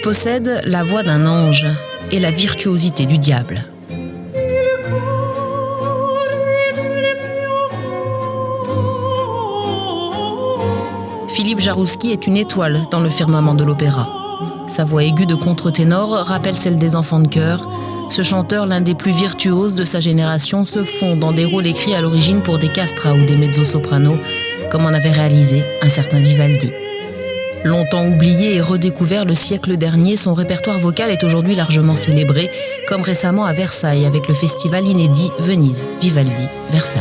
possède la voix d'un ange et la virtuosité du diable. Philippe Jaroussky est une étoile dans le firmament de l'opéra. Sa voix aiguë de contre-ténor rappelle celle des enfants de chœur. Ce chanteur, l'un des plus virtuoses de sa génération, se fond dans des rôles écrits à l'origine pour des castrats ou des mezzo-sopranos, comme en avait réalisé un certain Vivaldi. Longtemps oublié et redécouvert le siècle dernier, son répertoire vocal est aujourd'hui largement célébré, comme récemment à Versailles avec le festival inédit Venise, Vivaldi, Versailles.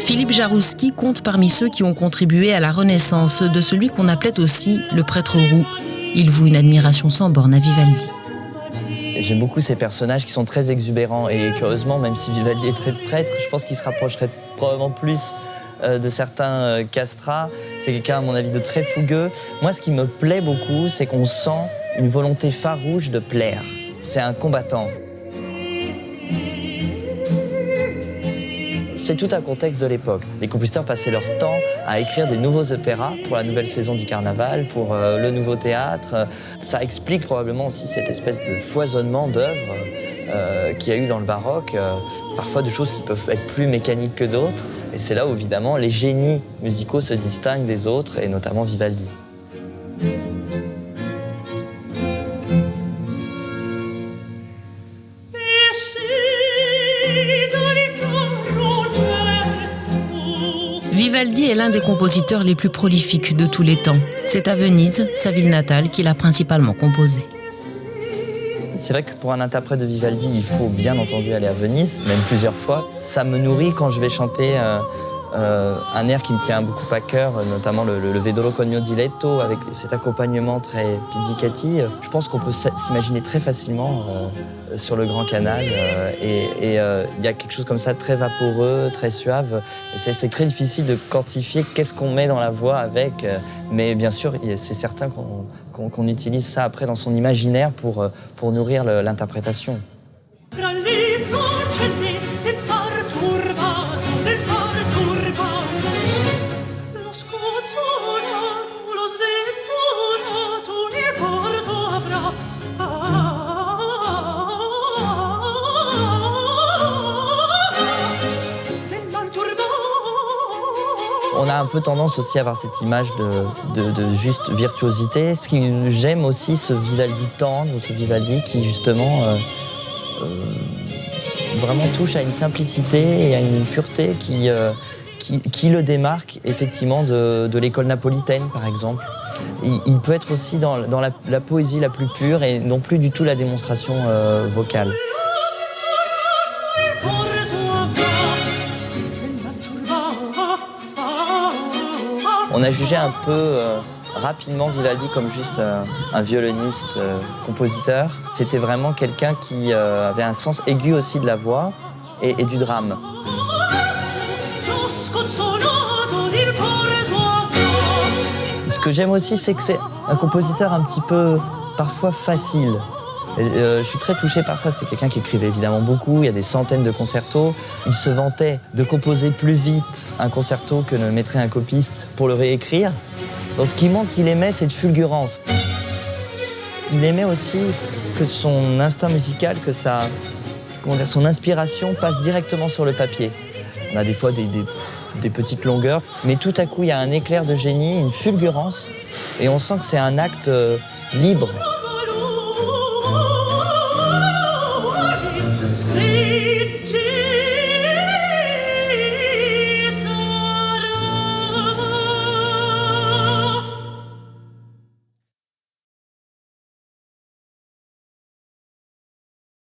Philippe Jaroussky compte parmi ceux qui ont contribué à la renaissance de celui qu'on appelait aussi le prêtre roux. Il voue une admiration sans borne à Vivaldi. J'aime beaucoup ces personnages qui sont très exubérants et curieusement, même si Vivaldi est très prêtre, je pense qu'il se rapprocherait probablement plus de certains castrats. C'est quelqu'un, à mon avis, de très fougueux. Moi, ce qui me plaît beaucoup, c'est qu'on sent une volonté farouche de plaire. C'est un combattant. C'est tout un contexte de l'époque. Les compositeurs passaient leur temps à écrire des nouveaux opéras pour la nouvelle saison du carnaval, pour le nouveau théâtre. Ça explique probablement aussi cette espèce de foisonnement d'œuvres qu'il y a eu dans le baroque, parfois de choses qui peuvent être plus mécaniques que d'autres. Et c'est là où, évidemment, les génies musicaux se distinguent des autres, et notamment Vivaldi. Vivaldi est l'un des compositeurs les plus prolifiques de tous les temps. C'est à Venise, sa ville natale, qu'il a principalement composé. C'est vrai que pour un interprète de Vivaldi, il faut bien entendu aller à Venise, même plusieurs fois. Ça me nourrit quand je vais chanter un air qui me tient beaucoup à cœur, notamment le Vedolo cogno di letto, avec cet accompagnement très pizzicati. Je pense qu'on peut s'imaginer très facilement sur le Grand Canal. Il y a quelque chose comme ça de très vaporeux, très suave. C'est très difficile de quantifier qu'est-ce qu'on met dans la voix avec. Mais bien sûr, c'est certain qu'on utilise ça après dans son imaginaire pour nourrir l'interprétation. On a un peu tendance aussi à avoir cette image de juste virtuosité. Ce qui j'aime aussi, ce Vivaldi tendre, ce Vivaldi qui justement vraiment touche à une simplicité et à une pureté qui le démarque effectivement de l'école napolitaine, par exemple. Il peut être aussi dans la poésie la plus pure et non plus du tout la démonstration vocale. On a jugé un peu rapidement Vivaldi comme juste un violoniste, compositeur. C'était vraiment quelqu'un qui avait un sens aigu aussi de la voix et du drame. Ce que j'aime aussi, c'est que c'est un compositeur un petit peu parfois facile. Je suis très touché par ça. C'est quelqu'un qui écrivait évidemment beaucoup. Il y a des centaines de concertos. Il se vantait de composer plus vite un concerto que ne mettrait un copiste pour le réécrire. Donc, ce qui montre qu'il aimait cette fulgurance. Il aimait aussi que son instinct musical, que son inspiration passe directement sur le papier. On a des fois des petites longueurs, mais tout à coup, il y a un éclair de génie, une fulgurance, et on sent que c'est un acte libre.